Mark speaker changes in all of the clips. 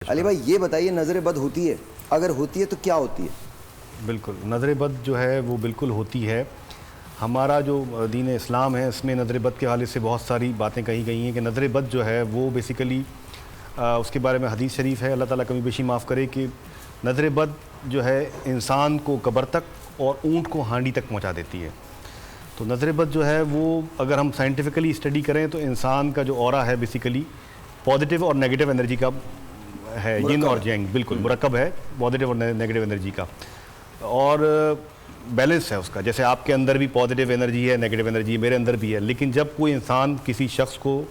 Speaker 1: علی بھائی یہ بتائیے نظر بد ہوتی ہے؟ اگر ہوتی ہے تو کیا ہوتی ہے؟
Speaker 2: بالکل نظر بد جو ہے وہ بالکل ہوتی ہے. ہمارا جو دین اسلام ہے اس میں نظر بد کے حوالے سے بہت ساری باتیں کہی گئی ہیں کہ نظر بد جو ہے وہ بیسیکلی اس کے بارے میں حدیث شریف ہے, اللہ تعالیٰ کمی بیشی معاف کرے, کہ نظر بد جو ہے انسان کو قبر تک اور اونٹ کو ہانڈی تک پہنچا دیتی ہے. تو نظر بد جو ہے وہ اگر ہم سائنٹیفکلی اسٹڈی کریں تو انسان کا جو اورا ہے بیسیکلی پازیٹیو اور نیگیٹو انرجی کا ہے, ین اور جینگ, بالکل مرکب ہے پازیٹیو اور نیگیٹو انرجی کا, اور بیلنس ہے اس کا. جیسے آپ کے اندر بھی پازیٹیو انرجی ہے, نیگیٹو انرجی میرے اندر بھی ہے, لیکن جب کوئی انسان کسی شخص کو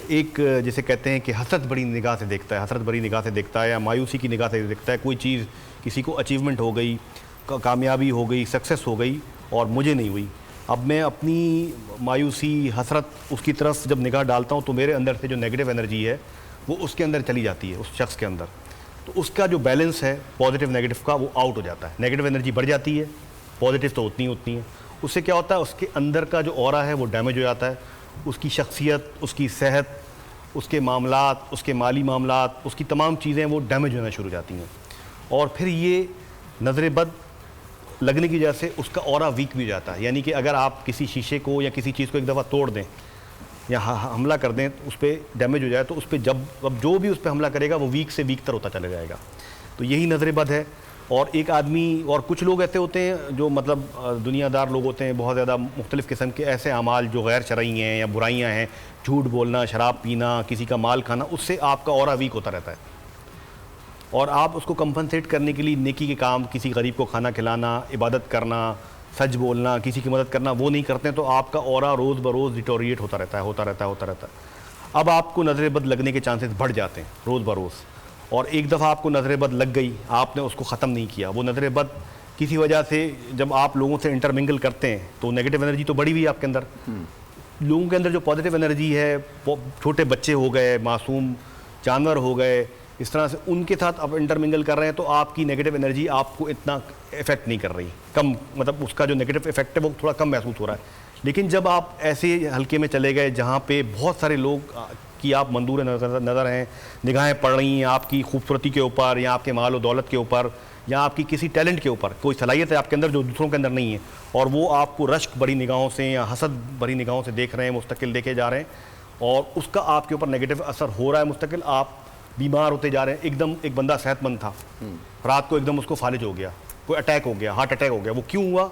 Speaker 2: ایک جیسے کہتے ہیں کہ حسرت بڑی نگاہ سے دیکھتا ہے, حسرت بڑی نگاہ سے دیکھتا ہے یا مایوسی کی نگاہ سے دیکھتا ہے, کوئی چیز کسی کو اچیومنٹ ہو گئی, کامیابی ہو گئی, سکسیس ہو گئی اور مجھے نہیں ہوئی, اب میں اپنی مایوسی حسرت اس کی طرف جب نگاہ ڈالتا ہوں تو میرے اندر سے جو نیگیٹو انرجی ہے وہ اس کے اندر چلی جاتی ہے, اس شخص کے اندر. تو اس کا جو بیلنس ہے پازیٹیو نیگیٹو کا وہ آؤٹ ہو جاتا ہے, نیگیٹو انرجی بڑھ جاتی ہے, پازیٹیو تو اتنی ہے. اس سے کیا ہوتا ہے, اس کے اندر کا جو اورا ہے وہ ڈیمیج ہو جاتا ہے, اس کی شخصیت, اس کی صحت, اس کے معاملات, اس کے مالی معاملات, اس کی تمام چیزیں وہ ڈیمیج ہونا شروع ہو جاتی ہیں. اور پھر یہ نظر بد لگنے کی وجہ سے اس کا اورا ویک بھی ہو جاتا ہے. یعنی کہ اگر آپ کسی شیشے کو یا کسی چیز کو ایک دفعہ توڑ دیں یا حملہ کر دیں, اس پہ ڈیمیج ہو جائے, تو اس پہ اب جو بھی اس پہ حملہ کرے گا وہ ویک سے ویک تر ہوتا چلا جائے گا. تو یہی نظر بد ہے. اور ایک آدمی, اور کچھ لوگ ایسے ہوتے ہیں جو مطلب دنیا دار لوگ ہوتے ہیں, بہت زیادہ مختلف قسم کے ایسے اعمال جو غیر شرعی ہیں یا برائیاں ہیں, جھوٹ بولنا, شراب پینا, کسی کا مال کھانا, اس سے آپ کا اورا ویک ہوتا رہتا ہے. اور آپ اس کو کمپنسیٹ کرنے کے لیے نیکی کے کام, کسی غریب کو کھانا کھلانا, عبادت کرنا, سچ بولنا, کسی کی مدد کرنا, وہ نہیں کرتے ہیں تو آپ کا اورا روز بروز ڈیٹوریٹ ہوتا رہتا ہے. اب آپ کو نظر بد لگنے کے چانسز بڑھ جاتے ہیں روز بروز. اور ایک دفعہ آپ کو نظر بد لگ گئی, آپ نے اس کو ختم نہیں کیا, وہ نظر بد کسی وجہ سے جب آپ لوگوں سے انٹرمنگل کرتے ہیں تو نیگیٹو انرجی تو بڑھی ہوئی ہے آپ کے اندر. لوگوں کے اندر جو پازیٹیو انرجی ہے, چھوٹے بچے ہو گئے, معصوم جانور ہو گئے, اس طرح سے ان کے ساتھ آپ انٹرمنگل کر رہے ہیں تو آپ کی نیگیٹو انرجی آپ کو اتنا افیکٹ نہیں کر رہی, کم, مطلب اس کا جو نیگیٹو افیکٹ ہے وہ تھوڑا کم محسوس ہو رہا ہے. لیکن جب آپ ایسے حلقے میں چلے گئے جہاں پہ بہت سارے لوگ کی آپ منظور نظر ہیں, نگاہیں پڑ رہی ہیں آپ کی خوبصورتی کے اوپر یا آپ کے مال و دولت کے اوپر یا آپ کی کسی ٹیلنٹ کے اوپر, کوئی صلاحیت ہے آپ کے اندر جو دوسروں کے اندر نہیں ہے, اور وہ آپ کو رشک بڑی نگاہوں سے یا حسد بڑی نگاہوں سے دیکھ رہے ہیں, مستقل دیکھے جا رہے ہیں, اور اس کا آپ کے اوپر نیگیٹو اثر ہو رہا ہے مستقل, آپ بیمار ہوتے جا رہے ہیں. ایک دم ایک بندہ صحت مند تھا, رات کو ایک دم اس کو فالج ہو گیا, کوئی اٹیک ہو گیا, ہارٹ اٹیک ہو گیا. وہ کیوں ہوا؟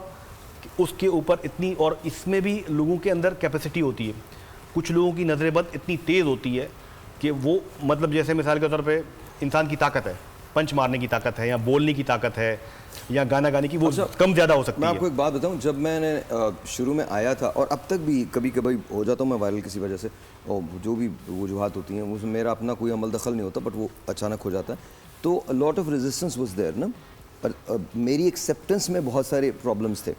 Speaker 2: کہ اس کے اوپر اتنی, اور اس میں بھی لوگوں کے اندر کیپیسٹی ہوتی ہے. کچھ لوگوں کی نظر بد اتنی تیز ہوتی ہے کہ وہ مطلب جیسے مثال کے طور پہ انسان کی طاقت ہے, پنچ مارنے کی طاقت ہے یا بولنے کی طاقت ہے یا گانا گانے کی, وہ کم زیادہ ہو سکتی ہے.
Speaker 1: میں آپ کو ایک بات بتاؤں, جب میں نے شروع میں آیا تھا اور اب تک بھی کبھی کبھی ہو جاتا ہوں میں وائرل کسی وجہ سے, اور جو بھی وجوہات ہوتی ہیں اس میں میرا اپنا کوئی عمل دخل نہیں ہوتا, بٹ وہ اچانک ہو جاتا ہے, تو lot of resistance was there نا. پر میری ایکسیپٹنس میں بہت سارے پرابلمس تھے.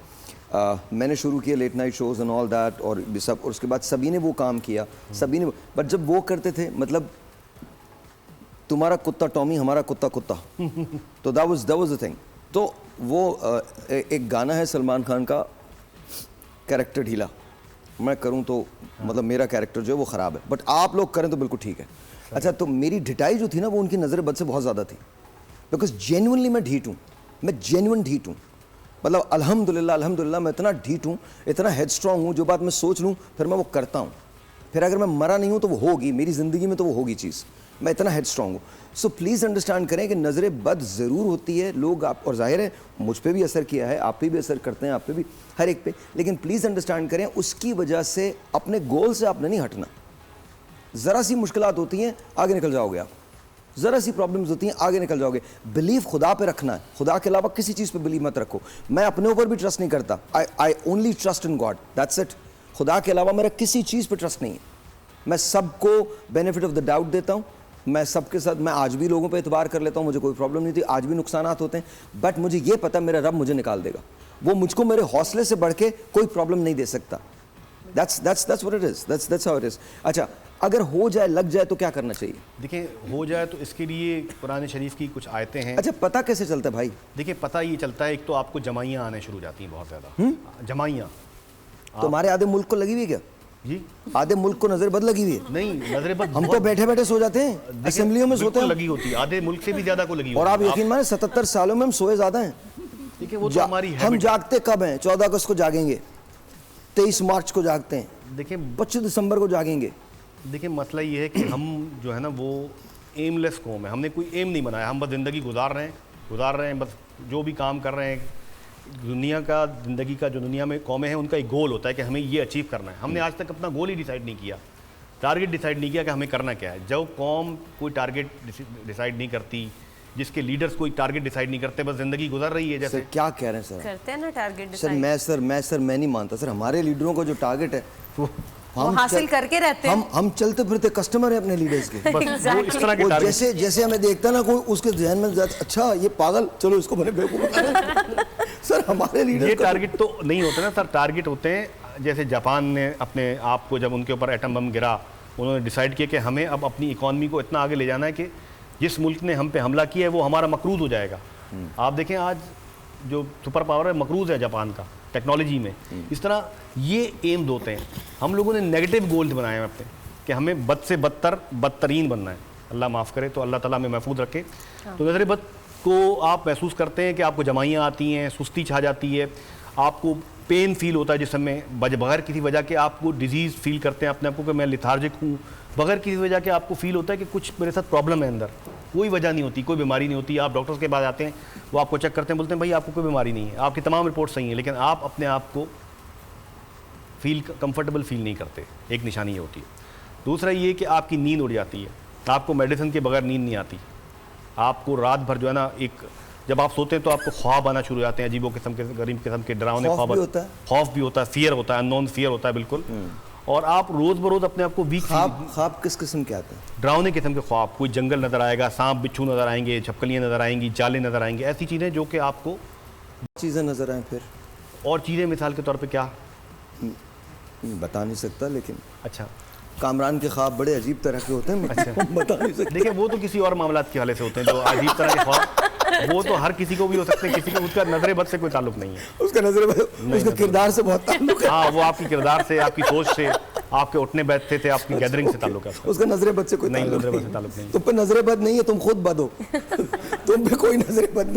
Speaker 1: میں نے شروع کیا late night shows and all that, اور سب, اور اس کے بعد سبھی نے وہ کام کیا, سبھی نے, بٹ جب وہ کرتے تھے, مطلب تمہارا کتا ٹامی, ہمارا کتا کتا, تو that was the thing. تو وہ ایک گانا ہے سلمان خان کا, کیریکٹر ڈھیلا, میں کروں تو مطلب میرا کیریکٹر جو ہے وہ خراب ہے, بٹ آپ لوگ کریں تو بالکل ٹھیک ہے. اچھا, تو میری ڈھٹائی جو تھی نا وہ ان کی نظر بد سے بہت زیادہ تھی, بیکاز جینونلی میں ڈھیٹ ہوں, میں جینون ڈھیٹ ہوں, مطلب الحمدللہ میں اتنا ڈھیٹ ہوں, اتنا ہیڈ اسٹرانگ ہوں, جو بات میں سوچ لوں پھر میں وہ کرتا ہوں, پھر اگر میں مرا نہیں ہوں تو وہ ہوگی میری زندگی میں, تو وہ ہوگی چیز, میں اتنا ہیڈ اسٹرانگ ہوں. سو پلیز انڈرسٹینڈ کریں کہ نظر بد ضرور ہوتی ہے, لوگ آپ, اور ظاہر ہے مجھ پہ بھی اثر کیا ہے, آپ پہ بھی اثر کرتے ہیں, آپ پہ بھی, ہر ایک پہ, لیکن پلیز انڈرسٹینڈ کریں اس کی وجہ سے اپنے گول سے آپ نے نہیں ہٹنا. ذرا سی مشکلات ہوتی ہیں آگے نکل جاؤ گے آپ, ذرا سی پرابلمز ہوتی ہیں آگے نکل جاؤ گے. بلیف خدا پہ رکھنا ہے, خدا کے علاوہ کسی چیز پہ بلیو مت رکھو. میں اپنے اوپر بھی ٹرسٹ نہیں کرتا, I only trust in God, that's it. خدا کے علاوہ میرا کسی چیز پہ ٹرسٹ نہیں ہے. میں سب کو بینیفٹ آف دا ڈاؤٹ دیتا ہوں, میں سب کے ساتھ, میں آج بھی لوگوں پہ اعتبار کر لیتا ہوں, مجھے کوئی پرابلم نہیں تھی, آج بھی نقصانات ہوتے ہیں, بٹ مجھے یہ پتہ میرا رب مجھے نکال دے گا, وہ مجھ کو میرے حوصلے سے بڑھ کے کوئی پرابلم نہیں دے سکتا. that's what it is, that's how it is. اچھا, اگر ہو جائے, لگ جائے تو کیا کرنا چاہیے؟
Speaker 2: دیکھیں, ہو جائے تو اس کے لیے قرآن شریف کی کچھ آیتیں ہیں.
Speaker 1: اچھا, پتہ کیسے چلتا ہے بھائی؟
Speaker 2: دیکھیں, پتہ یہ چلتا ہے, ایک تو آپ کو جمائیاں آنے شروع ہو جاتی ہیں بہت زیادہ, جمائیاں.
Speaker 1: تو ہمارے آدھے ملک کو لگی ہوئی کیا؟
Speaker 2: جی
Speaker 1: آدھے ملک کو نظر بد لگی ہوئی ہے.
Speaker 2: نہیں نظر بد
Speaker 1: ہم تو بیٹھے بیٹھے سو جاتے ہیں, اسمبلیوں میں سوتے ہیں,
Speaker 2: لگی ہوتی ہے, آدھے ملک سے بھی زیادہ کو لگی ہوتی ہے.
Speaker 1: اور آپ یقین مانیں 77 سالوں میں ہم سوئے زیادہ ہیں.
Speaker 2: دیکھیں وہ تو ہماری
Speaker 1: ہم جاگتے کب ہیں؟ 14 اگست کو جاگیں گے, 23 مارچ کو جاگتے ہیں,
Speaker 2: دیکھیں
Speaker 1: 25 دسمبر کو جاگیں گے.
Speaker 2: دیکھیں مسئلہ یہ ہے کہ ہم جو ہے نا وہ ایم لیس قوم ہے, ہم نے کوئی ایم نہیں بنایا, ہم بس زندگی گزار رہے ہیں, بس جو بھی کام کر رہے ہیں. دنیا کا زندگی کا جو دنیا میں قومیں ہیں ان کا ایک گول ہوتا ہے کہ ہمیں یہ اچیو کرنا ہے. ہم نے آج تک اپنا گول ہی ڈیسائیڈ نہیں کیا, ٹارگیٹ ڈیسائیڈ نہیں کیا کہ ہمیں کرنا کیا ہے. جب قوم کوئی ٹارگیٹ ڈیسائیڈ نہیں کرتی, جس کے لیڈرز کوئی ٹارگیٹ ڈیسائیڈ نہیں کرتے, بس زندگی گزر رہی ہے. جیسے
Speaker 1: سر کیا کہہ رہے ہیں سر؟
Speaker 3: کرتے ہیں نا ٹارگیٹ
Speaker 1: سر
Speaker 3: ڈیسائیڈ.
Speaker 1: میں نہیں مانتا سر. ہمارے لیڈروں کو جو ٹارگیٹ ہے
Speaker 3: وہ حاصل کر کے رہتے ہیں.
Speaker 1: ہم چلتے پھرتے کسٹمر ہیں اپنے لیڈرز کے.
Speaker 2: بس وہ اس طرح کے
Speaker 1: وہ
Speaker 2: ٹارگیٹ,
Speaker 1: جیسے ہمیں دیکھتا ہے نا کوئی, اس کے ذہن میں اچھا یہ پاگل, چلو اس کو بنے بیوقوف. سر ہمارے لیڈر
Speaker 2: یہ ٹارگیٹ تو نہیں ہوتے نا سر. ٹارگیٹ ہوتے ہیں جیسے جاپان نے اپنے آپ کو, جب ان کے اوپر ایٹم بم گرا, انہوں نے ڈیسائیڈ کیا کہ ہمیں اب اپنی اکانومی کو اتنا آگے لے جانا ہے کہ جس ملک نے ہم پہ حملہ کیا ہے وہ ہمارا مقروض ہو جائے گا. آپ دیکھیں آج جو سپر پاور ہے مقروض ہے جاپان کا ٹیکنالوجی میں. اس طرح یہ ایمز ہوتے ہیں. ہم لوگوں نے نیگیٹو گولز بنائے ہیں اپنے کہ ہمیں بد سے بدترین بننا ہے. اللہ معاف کرے تو اللہ تعالیٰ ہمیں محفوظ رکھے. تو نظر بد کو آپ محسوس کرتے ہیں کہ آپ کو جمائیاں آتی ہیں, سستی چھا جاتی ہے, آپ کو پین فیل ہوتا ہے جسم میں بغیر کسی وجہ کے, آپ کو ڈیزیز فیل کرتے ہیں اپنے آپ کو کہ میں لیتھارجک ہوں, بغیر کسی وجہ کے آپ کو فیل ہوتا ہے کہ کچھ میرے ساتھ پرابلم ہے اندر. کوئی وجہ نہیں ہوتی, کوئی بیماری نہیں ہوتی. آپ ڈاکٹرز کے پاس آتے ہیں, وہ آپ کو چیک کرتے ہیں, بولتے ہیں بھائی آپ کو کوئی بیماری نہیں ہے, آپ کی تمام رپورٹ صحیح ہیں, لیکن آپ اپنے آپ کو کمفرٹیبل فیل نہیں کرتے. ایک نشانی یہ ہوتی ہے. دوسرا یہ کہ آپ کی نیند اڑ جاتی ہے, آپ کو میڈیسن کے بغیر نیند نہیں آتی. آپ کو رات بھر جو ہے نا, ایک جب آپ سوتے ہیں تو آپ کو خواب آنا شروع ہو جاتے ہیں, عجیب و قسم کے, غریب قسم کے ڈراؤنے خواب. خوف بھی ہوتا ہے, فیئر ہوتا ہے, ان نون فیئر ہوتا ہے بالکل. اور آپ روز بروز اپنے آپ کو ویک.
Speaker 1: خواب کس قسم کے آتے ہیں؟
Speaker 2: ڈراؤنے قسم کے خواب. کوئی جنگل نظر آئے گا, سانپ بچھو نظر آئیں گے, چھپکلیاں نظر آئیں گی, جالے نظر آئیں گے, ایسی چیزیں جو کہ آپ کو
Speaker 1: چیزیں نظر آئیں. پھر
Speaker 2: اور چیزیں مثال کے طور پہ کیا
Speaker 1: بتا نہیں سکتا, لیکن
Speaker 2: اچھا
Speaker 1: کامران کے خواب بڑے عجیب طرح کے ہوتے ہیں. بتا نہیں سکتا.
Speaker 2: دیکھیں وہ تو کسی اور معاملات کے حوالے سے ہوتے ہیں جو عجیب طرح کے خواب, وہ تو ہر کسی کو بھی ہو سکتے ہیں. کسی کو اس کا نظر بد سے کوئی تعلق نہیں ہے,
Speaker 1: اس کا نظر اس کا کردار سے بہت تعلق ہے.
Speaker 2: ہاں وہ آپ کی کردار سے, آپ کی سوچ سے, آپ کے اٹھنے بیٹھتے تھے, آپ کی گیدرنگ سے تعلق ہے.
Speaker 1: اس کا نظر بد سے کوئی
Speaker 2: نہیں,
Speaker 1: تعلق
Speaker 2: نظر بد سے تعلق نہیں.
Speaker 1: تم پہ نظر بد نہیں ہے, تم خود بد ہو. تم پہ کوئی نظر بد نہیں.